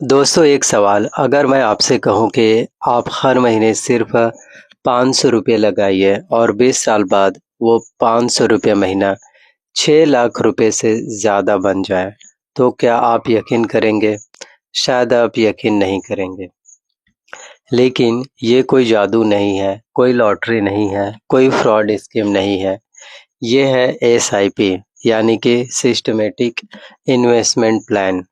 दोस्तों एक सवाल, अगर मैं आपसे कहूँ कि आप हर महीने सिर्फ़ ₹500 लगाइए और 20 साल बाद वो ₹500 महीना ₹6 लाख से ज़्यादा बन जाए, तो क्या आप यकीन करेंगे? शायद आप यकीन नहीं करेंगे। लेकिन ये कोई जादू नहीं है, कोई लॉटरी नहीं है, कोई फ्रॉड स्कीम नहीं है। ये है एसआईपी यानी कि सिस्टमैटिक इन्वेस्टमेंट प्लान।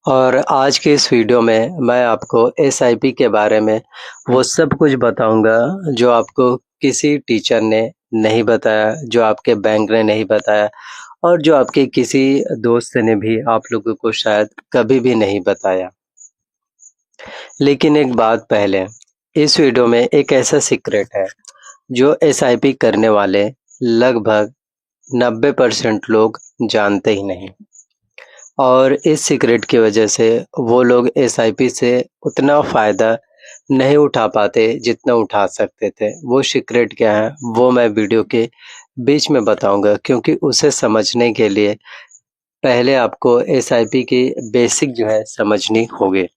और आज के इस वीडियो में मैं आपको एसआईपी के बारे में वो सब कुछ बताऊंगा जो आपको किसी टीचर ने नहीं बताया, जो आपके बैंक ने नहीं बताया और जो आपके किसी दोस्त ने भी आप लोगों को शायद कभी भी नहीं बताया। लेकिन एक बात पहले, इस वीडियो में एक ऐसा सीक्रेट है जो एसआईपी करने वाले लगभग 90% लोग जानते ही नहीं। और इस सीक्रेट की वजह से वो लोग एसआईपी से उतना फ़ायदा नहीं उठा पाते जितना उठा सकते थे। वो सीक्रेट क्या है वो मैं वीडियो के बीच में बताऊँगा, क्योंकि उसे समझने के लिए पहले आपको एसआईपी की बेसिक जो है समझनी होगी।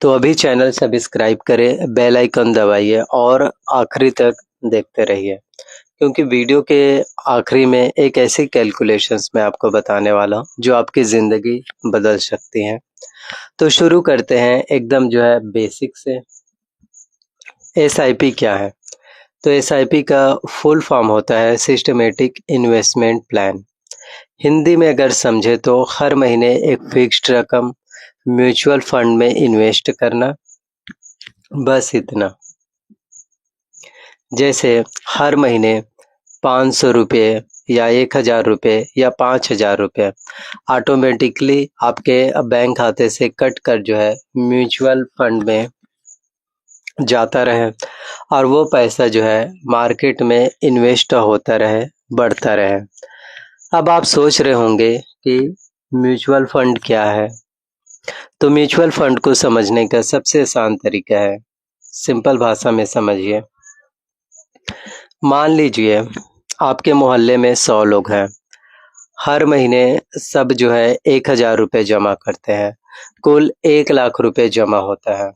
तो अभी चैनल सब्सक्राइब करें, बेल आइकन दबाइए और आखिरी तक देखते रहिए, क्योंकि वीडियो के आखिरी में एक ऐसी कैलकुलेशंस मैं आपको बताने वाला हूँ जो आपकी ज़िंदगी बदल सकती हैं। तो शुरू करते हैं एकदम जो है बेसिक से। एसआईपी क्या है? तो एसआईपी का फुल फॉर्म होता है सिस्टमैटिक इन्वेस्टमेंट प्लान। हिंदी में अगर समझे तो हर महीने एक फिक्स्ड रकम म्यूचुअल फंड में इन्वेस्ट करना, बस इतना। जैसे हर महीने ₹500 या ₹1000 या ₹5000 ऑटोमेटिकली आपके बैंक खाते से कट कर जो है म्यूचुअल फंड में जाता रहे और वो पैसा जो है मार्केट में इन्वेस्ट होता रहे, बढ़ता रहे। अब आप सोच रहे होंगे कि म्यूचुअल फंड क्या है? तो म्यूचुअल फंड को समझने का सबसे आसान तरीका है, सिंपल भाषा में समझिए। मान लीजिए आपके मोहल्ले में 100 लोग हैं। हर महीने सब जो है ₹1000 जमा करते हैं। कुल ₹1 लाख जमा होता है।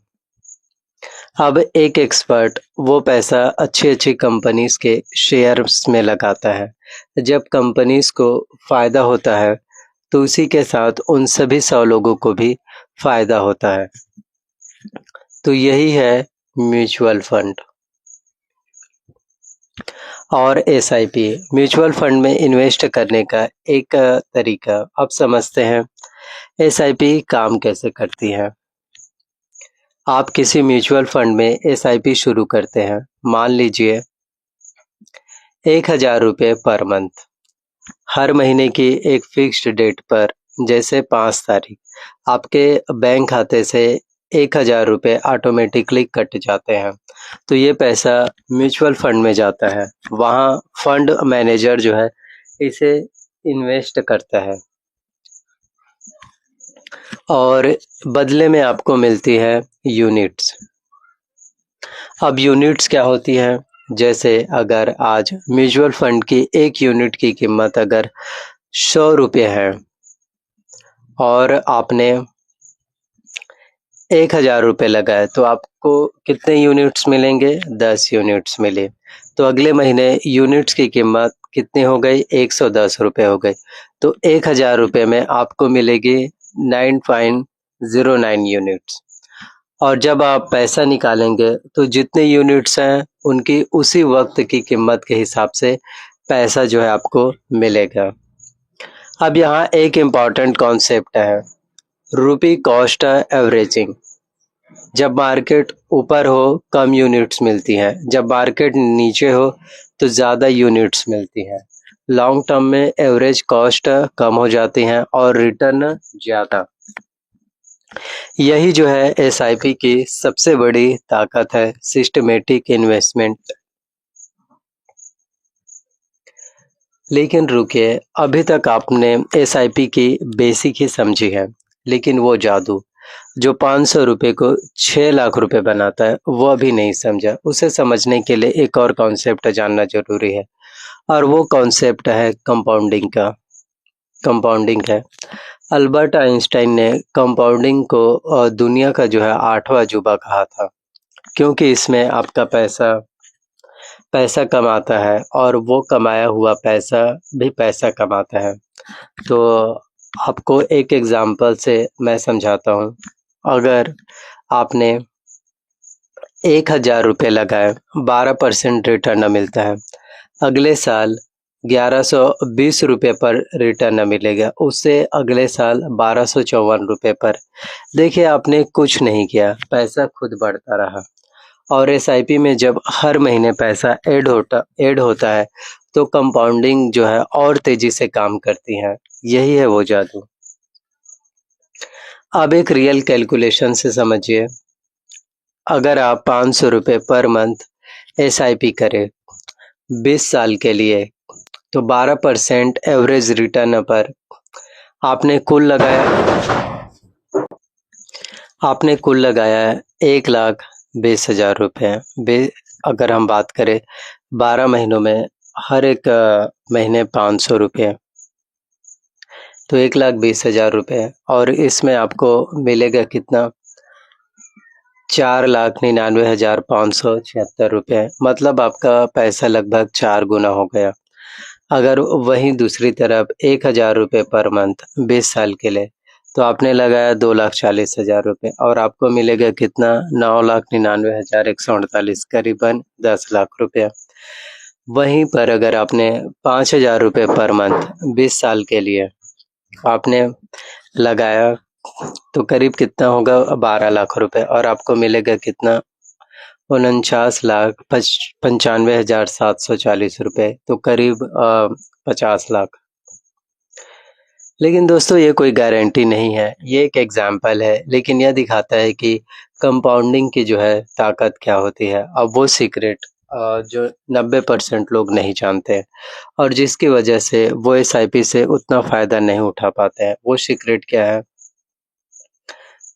अब एक एक्सपर्ट वो पैसा अच्छी-अच्छी कंपनीज़ के शेयर्स में लगाता है। जब कंपनीज़ को फ़ायदा होता है, तो उसी के साथ उन सभी 100 लोगों को भी फ़ायदा होता है। तो यही है म्यूचुअल फंड और एसआईपी। म्यूचुअल फंड में इन्वेस्ट करने का एक तरीका अब समझते हैं। एसआईपी काम कैसे करती है? आप किसी म्यूचुअल फंड में एसआईपी शुरू करते हैं। मान लीजिए ₹1000 पर मंथ। हर महीने की एक फिक्स्ड डेट पर, जैसे 5 तारीख, आपके बैंक खाते से ₹1000 ऑटोमेटिकली कट जाते हैं। तो ये पैसा म्यूचुअल फंड में जाता है। वहाँ फंड मैनेजर जो है इसे इन्वेस्ट करता है और बदले में आपको मिलती है यूनिट्स। अब यूनिट्स क्या होती है? जैसे अगर आज म्यूचुअल फंड की एक यूनिट की कीमत अगर ₹100 है और आपने ₹1000 लगाए, तो आपको कितने यूनिट्स मिलेंगे? 10 यूनिट्स मिले। तो अगले महीने यूनिट्स की कीमत कितनी हो गई? ₹110 हो गई। तो ₹1000 में आपको मिलेगी 9.09 यूनिट्स। और जब आप पैसा निकालेंगे तो जितने यूनिट्स हैं उनकी उसी वक्त की कीमत के हिसाब से पैसा जो है आपको मिलेगा। अब यहाँ एक इम्पॉर्टेंट कॉन्सेप्ट है, रूपी कॉस्ट एवरेजिंग। जब मार्केट ऊपर हो कम यूनिट्स मिलती हैं, जब मार्केट नीचे हो तो ज़्यादा यूनिट्स मिलती हैं। लॉन्ग टर्म में एवरेज कॉस्ट कम हो जाती हैं और रिटर्न ज़्यादा। यही जो है एसआईपी की सबसे बड़ी ताकत है, सिस्टमैटिक इन्वेस्टमेंट। लेकिन रुकिए, अभी तक आपने एसआईपी की बेसिक ही समझी है, लेकिन वो जादू जो ₹500 को ₹6 लाख बनाता है वो अभी नहीं समझा। उसे समझने के लिए एक और कॉन्सेप्ट जानना जरूरी है और वो कॉन्सेप्ट है कंपाउंडिंग का। कंपाउंडिंग है। अल्बर्ट आइंस्टाइन ने कंपाउंडिंग को दुनिया का जो है 8वां अजूबा कहा था, क्योंकि इसमें आपका पैसा कमाता है और वो कमाया हुआ पैसा भी पैसा कमाता है। तो आपको एक एग्जांपल से मैं समझाता हूँ। अगर आपने 1000 रुपये लगाए, 12% रिटर्न मिलता है। अगले साल 1120 रुपये पर रिटर्न मिलेगा, उससे अगले साल 1254 रुपये पर। देखिए, आपने कुछ नहीं किया, पैसा खुद बढ़ता रहा। और एसआईपी में जब हर महीने पैसा ऐड होता है, तो कंपाउंडिंग जो है और तेजी से काम करती है। यही है वो जादू। अब एक रियल कैलकुलेशन से समझिए। अगर आप 500 रुपये पर मंथ एसआईपी करें 20 साल के लिए, तो 12% एवरेज रिटर्न पर आपने कुल लगाया 1,20,000 रुपये। अगर हम बात करें 12 महीनों में, हर एक महीने 500 रुपये, तो 1,20,000 रुपये। और इसमें आपको मिलेगा कितना? 4,99,576 रुपये। मतलब आपका पैसा लगभग 4 गुना हो गया। अगर वहीं दूसरी तरफ 1,000 रुपये पर मंथ 20 साल के लिए, तो आपने लगाया 2,40,000 रुपये और आपको मिलेगा कितना? 9,99,148, करीबन 10 लाख रुपया। वहीं पर अगर आपने 5,000 रुपये पर मंथ 20 साल के लिए आपने लगाया, तो करीब कितना होगा? 12 लाख रुपए। और आपको मिलेगा कितना? 49,95,740 रुपये, तो करीब 50 लाख। लेकिन दोस्तों, ये कोई गारंटी नहीं है, ये एक एग्जाम्पल है, लेकिन यह दिखाता है कि कंपाउंडिंग की जो है ताकत क्या होती है। अब वो सीक्रेट जो 90% लोग नहीं जानते हैं, और जिसकी वजह से वो एसआईपी से उतना फ़ायदा नहीं उठा पाते हैं। वो सीक्रेट क्या है,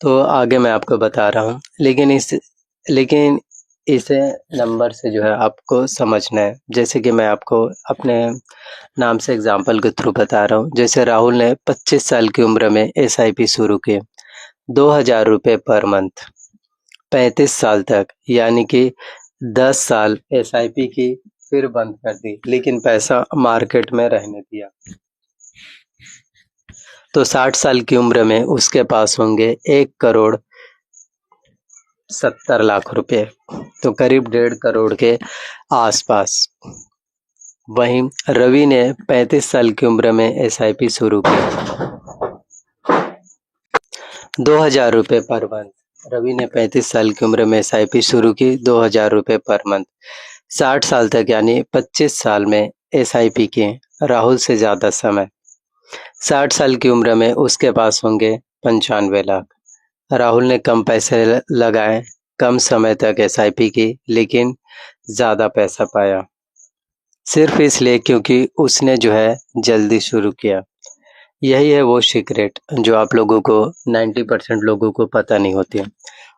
तो आगे मैं आपको बता रहा हूँ। लेकिन इसे नंबर से जो है आपको समझना है। जैसे कि मैं आपको अपने नाम से एग्जांपल के थ्रू बता रहा हूँ। जैसे राहुल ने 25 साल की उम्र में एसआईपी शुरू की, 2,000 रुपये पर मंथ, 35 साल तक, यानी कि 10 साल एसआईपी की, फिर बंद कर दी, लेकिन पैसा मार्केट में रहने दिया। तो 60 साल की उम्र में उसके पास होंगे 1,70,00,000 रुपये, तो करीब 1.5 करोड़ के आसपास। वहीं रवि ने 35 साल की उम्र में एसआईपी शुरू की, 2,000 रुपये पर मंथ। रवि ने 35 साल की उम्र में एसआईपी शुरू की, 2,000 रुपये पर मंथ। 60 साल तक, यानी 25 साल में एसआईपी की राहुल से ज़्यादा समय। 60 साल की उम्र में उसके पास होंगे 95 लाख। राहुल ने कम पैसे लगाए, कम समय तक एसआईपी की, लेकिन ज़्यादा पैसा पाया, सिर्फ इसलिए क्योंकि उसने जो है जल्दी शुरू किया। यही है वो सीक्रेट जो आप लोगों को 90% लोगों को पता नहीं होती है।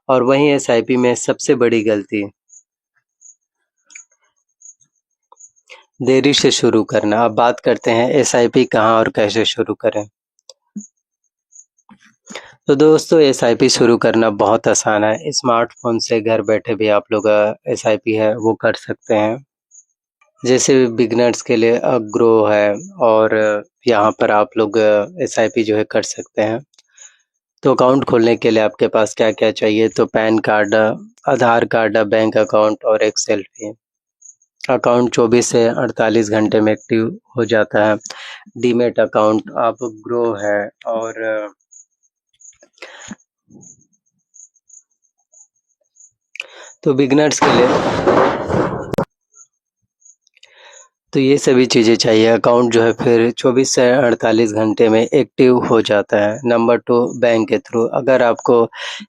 और वहीं एसआईपी में सबसे बड़ी गलती देरी से शुरू करना। अब बात करते हैं एसआईपी कहाँ और कैसे शुरू करें। तो दोस्तों, एसआईपी शुरू करना बहुत आसान है। स्मार्टफोन से घर बैठे भी आप लोग एसआईपी है वो कर सकते हैं। जैसे बिगनर्स के लिए ग्रो है, और यहाँ पर आप लोग एसआईपी जो है कर सकते हैं। तो अकाउंट खोलने के लिए आपके पास क्या क्या चाहिए? तो पैन कार्ड, आधार कार्ड, बैंक अकाउंट और एक सेल्फी। अकाउंट 24 से 48 घंटे में एक्टिव हो जाता है। डीमेट अकाउंट, आप ग्रो है, और तो बिगनर्स के लिए तो ये सभी चीज़ें चाहिए। अकाउंट जो है फिर 24 से 48 घंटे में एक्टिव हो जाता है। नंबर 2, बैंक के थ्रू। अगर आपको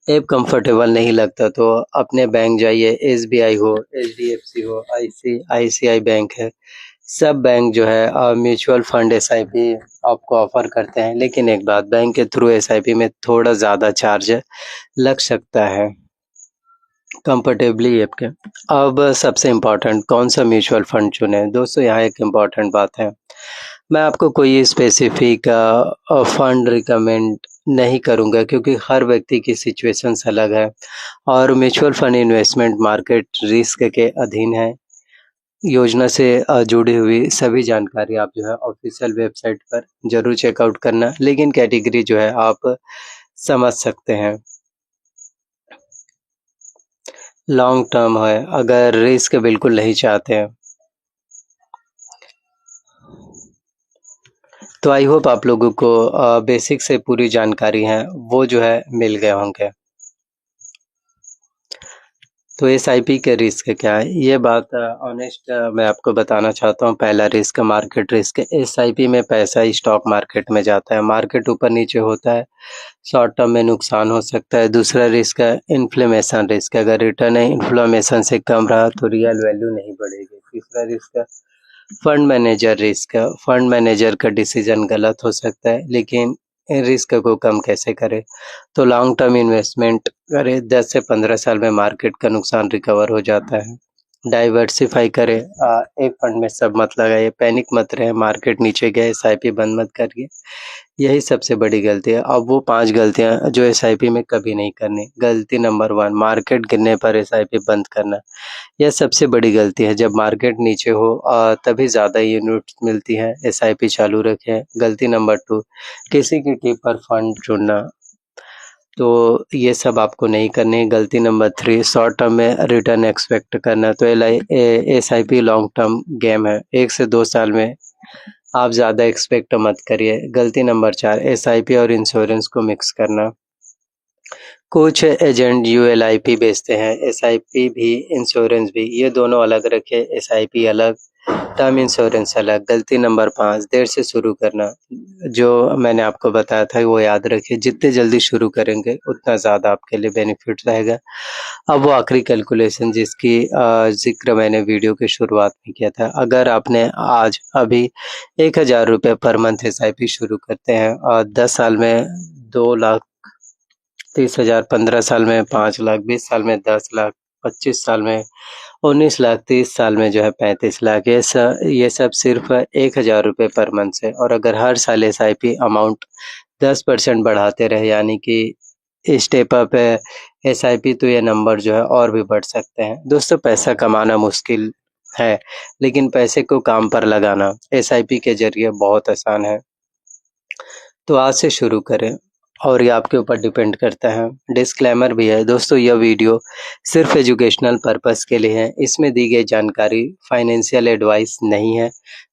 ऐप कंफर्टेबल नहीं लगता, तो अपने बैंक जाइए। एसबीआई हो, एचडीएफसी हो, आईसीआईसीआई बैंक है, सब बैंक जो है म्यूचुअल फंड एसआईपी आपको ऑफर करते हैं। लेकिन एक बात, बैंक के थ्रू एसआईपी में थोड़ा ज़्यादा चार्ज लग सकता है कंफर्टेबली ऐप के। अब सबसे इम्पोर्टेंट, कौन सा म्यूचुअल फंड चुने? दोस्तों, यहाँ एक इम्पॉर्टेंट बात है। मैं आपको कोई स्पेसिफिक फंड रिकमेंड नहीं करूँगा क्योंकि हर व्यक्ति की सिचुएशंस अलग है और mutual fund investment market risk के अधीन है। योजना से जुड़ी हुई सभी जानकारी आप जो है ऑफिशियल वेबसाइट पर ज़रूर चेकआउट करना, लेकिन कैटेगरी जो है आप समझ सकते हैं। लॉन्ग टर्म है, अगर रिस्क बिल्कुल नहीं चाहते हैं तो आई होप आप लोगों को बेसिक से पूरी जानकारी है वो जो है मिल गए होंगे। तो एसआईपी के रिस्क क्या है, ये बात ऑनेस्ट मैं आपको बताना चाहता हूँ। पहला रिस्क मार्केट रिस्क। एसआईपी में पैसा स्टॉक मार्केट में जाता है, मार्केट ऊपर नीचे होता है, शॉर्ट टर्म में नुकसान हो सकता है। दूसरा रिस्क है इन्फ्लेमेशन रिस्क, अगर रिटर्न है इन्फ्लेमेशन से कम रहा तो रियल वैल्यू नहीं बढ़ेगी। तीसरा रिस्क है fund manager risk, fund manager का डिसीजन गलत हो सकता है, लेकिन रिस्क को कम कैसे करें, तो लॉन्ग टर्म इन्वेस्टमेंट करें, 10 से 15 साल में मार्केट का नुकसान रिकवर हो जाता है। डाइवर्सिफाई करें, एक फंड में सब मत लगाइए, पैनिक मत रहे, मार्केट नीचे गए एसआईपी बंद मत करिए, यही सबसे बड़ी गलती है। अब वो 5 गलतियाँ जो एसआईपी में कभी नहीं करनी। गलती नंबर 1, मार्केट गिरने पर एसआईपी बंद करना। यह सबसे बड़ी गलती है, जब मार्केट नीचे हो तभी ज़्यादा यूनिट्स मिलती हैं, एसआईपी चालू रखें। गलती नंबर 2, किसी की टिप पर फंड चुनना, तो ये सब आपको नहीं करनी है। गलती नंबर 3, शॉर्ट टर्म में रिटर्न एक्सपेक्ट करना, तो एसआईपी लॉन्ग टर्म गेम है, 1 से 2 साल में आप ज़्यादा एक्सपेक्ट मत करिए। गलती नंबर 4, एसआईपी और इंश्योरेंस को मिक्स करना। कुछ एजेंट यूएलआईपी बेचते हैं, एसआईपी भी इंश्योरेंस भी, ये दोनों अलग रखें, एसआईपी अलग, टर्म इंश्योरेंस अलग। गलती नंबर 5, देर से शुरू करना, जो मैंने आपको बताया था वो याद रखिए, जितने जल्दी शुरू करेंगे उतना ज़्यादा आपके लिए बेनिफिट रहेगा। अब वो आखिरी कैलकुलेशन जिसकी ज़िक्र मैंने वीडियो की शुरुआत में किया था, अगर आपने आज अभी 1000 रुपये पर मंथ एसआईपी शुरू करते हैं और 10 साल में 2,30,000, 15 साल में 5 लाख, 20 साल में 10 लाख, 25 साल में 19 लाख, 30 साल में जो है 35 लाख, ये सब सिर्फ 1000 रुपये पर मंथ से। और अगर हर साल एसआईपी अमाउंट 10% बढ़ाते रहे, यानी कि स्टेप अप है एसआईपी, तो ये नंबर जो है और भी बढ़ सकते हैं। दोस्तों, पैसा कमाना मुश्किल है, लेकिन पैसे को काम पर लगाना एसआईपी के ज़रिए बहुत आसान है। तो आज से शुरू करें और ये आपके ऊपर डिपेंड करता है। डिस्क्लेमर भी है दोस्तों, यह वीडियो सिर्फ एजुकेशनल पर्पस के लिए है, इसमें दी गई जानकारी फाइनेंशियल एडवाइस नहीं है।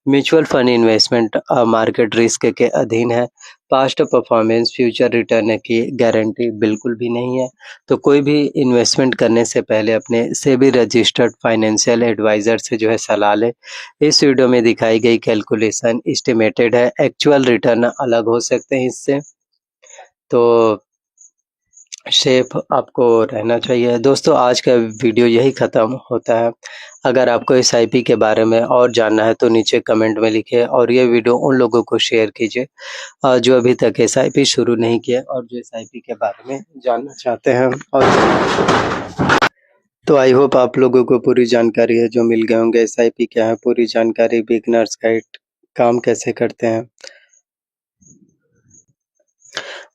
Mutual fund investment market risk के अधीन है। पास्ट परफॉर्मेंस फ्यूचर रिटर्न की गारंटी बिल्कुल भी नहीं है। तो कोई भी इन्वेस्टमेंट करने से पहले अपने सेबी रजिस्टर्ड फाइनेंशियल एडवाइज़र से जो है सलाह लें। इस वीडियो में दिखाई गई कैलकुलेशन एस्टिमेटेड है, एक्चुअल रिटर्न अलग हो सकते हैं इससे, तो सेफ आपको रहना चाहिए। दोस्तों, आज का वीडियो यही ख़त्म होता है। अगर आपको एसआईपी के बारे में और जानना है तो नीचे कमेंट में लिखिए और ये वीडियो उन लोगों को शेयर कीजिए जो अभी तक एसआईपी शुरू नहीं किया और जो एसआईपी के बारे में जानना चाहते हैं। और तो आई होप आप लोगों को पूरी जानकारी है जो मिल गए होंगे। एसआईपी क्या है, पूरी जानकारी, बिगनर्स गाइड, काम कैसे करते हैं।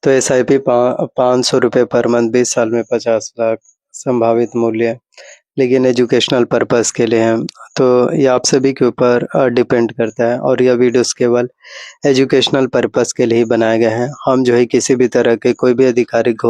तो एसआईपी 500 रुपये पर मंथ, 20 साल में 50 लाख संभावित मूल्य, लेकिन एजुकेशनल पर्पस के लिए है, तो ये आप सभी के ऊपर डिपेंड करता है। और यह वीडियोस केवल एजुकेशनल पर्पस के लिए ही बनाए गए हैं। हम जो है किसी भी तरह के कोई भी आधिकारिक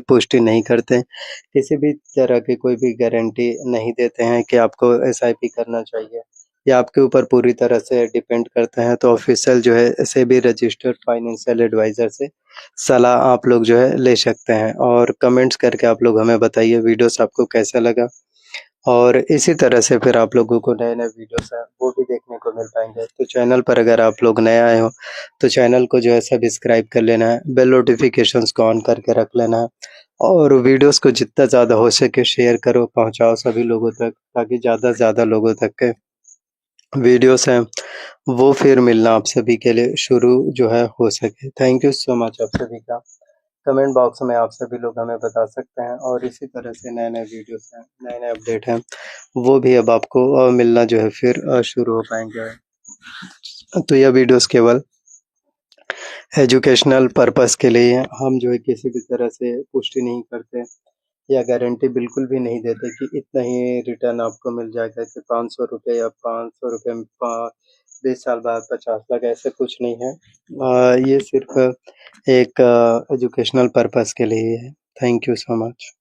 पुष्टि नहीं करते, किसी भी तरह की कोई भी गारंटी नहीं देते हैं कि आपको एसआईपी करना चाहिए। ये आपके ऊपर पूरी तरह से डिपेंड करता है। तो ऑफिशियल जो है सेबी रजिस्टर्ड फाइनेंशियल एडवाइज़र से सलाह आप लोग जो है ले सकते हैं। और कमेंट्स करके आप लोग हमें बताइए वीडियोस आपको कैसा लगा, और इसी तरह से फिर आप लोगों को नए-नए वीडियोस हैं वो भी देखने को मिल पाएँगे। तो चैनल पर अगर आप लोग नए आए हो तो चैनल को जो है सब्सक्राइब कर लेना है, बेल नोटिफ़िकेशंस को ऑन करके रख लेना है और वीडियोस को जितना ज़्यादा हो सके शेयर करो, पहुँचाओ सभी लोगों तक, ताकि ज़्यादा से ज़्यादा लोगों तक के वीडियोस हैं वो फिर मिलना आप सभी के लिए शुरू जो है हो सके। थैंक यू सो मच आप सभी का। कमेंट बॉक्स में आप सभी लोग हमें बता सकते हैं और इसी तरह से नए-नए वीडियोस हैं, नए-नए अपडेट हैं, वो भी अब आपको मिलना जो है फिर शुरू हो पाएँगे। तो यह वीडियोस केवल एजुकेशनल पर्पस के लिए हैं। हम जो है किसी भी तरह से पुष्टि नहीं करते या गारंटी बिल्कुल भी नहीं देते कि इतना ही रिटर्न आपको मिल जाएगा कि 500 रुपये या 500 रुपये में 20 साल बाद 50 लाख, ऐसा कुछ नहीं है। ये सिर्फ एक एजुकेशनल पर्पस के लिए है। Thank you so much.